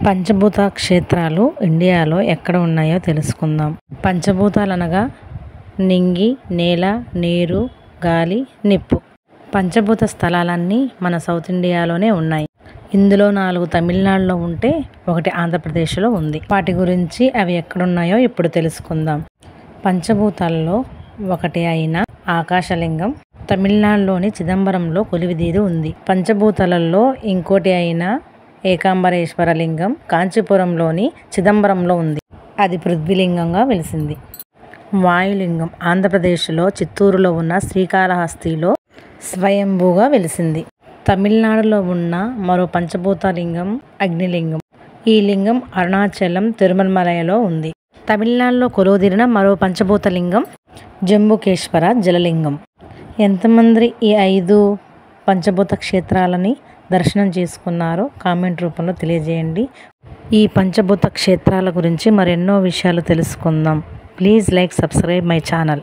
పంచభూత క్షేత్రాలు ఇండియాలో ఎక్కడ ఉన్నాయో తెలుసుకుందాం. పంచభూతాలు అనగా నింగి, నేల, నీరు, గాలి, నిప్పు. పంచభూత స్థలాలన్నీ మన సౌత్ ఇండియాలోనే ఉన్నాయి. ఇందులో 4 తమిళనాడులో ఉంటే 1 ఆంధ్రప్రదేశ్లో ఉంది. వాటి గురించి అవి ఎక్కడున్నాయో ఇప్పుడు తెలుసుకుందాం. పంచభూతాల్లో ఒకటి అయిన ఆకాశలింగం తమిళనాడులోని చిదంబరంలో కొలువుదీరి ఉంది. పంచభూతాలలో ఇంకోటి అయిన ఏకాంబరేశ్వర లింగం కాంచీపురంలోని చిదంబరంలో ఉంది. అది పృథ్వీలింగంగా వెలిసింది. వాయులింగం ఆంధ్రప్రదేశ్లో చిత్తూరులో ఉన్న శ్రీకాళహస్తిలో స్వయంభూగా వెలిసింది. తమిళనాడులో ఉన్న మరో పంచభూత లింగం అగ్నిలింగం. ఈ లింగం అరుణాచలం, తిరుమలమలలో ఉంది. తమిళనాడులో కొలువుదీరిన మరో పంచభూత లింగం జంబుకేశ్వర జలలింగం. ఎంతమంది ఈ 5 పంచభూత క్షేత్రాలని దర్శనం చేసుకున్నారో కామెంట్ రూపంలో తెలియజేయండి. ఈ పంచభూత క్షేత్రాల గురించి మరెన్నో విషయాలు తెలుసుకుందాం. Please like, subscribe my channel.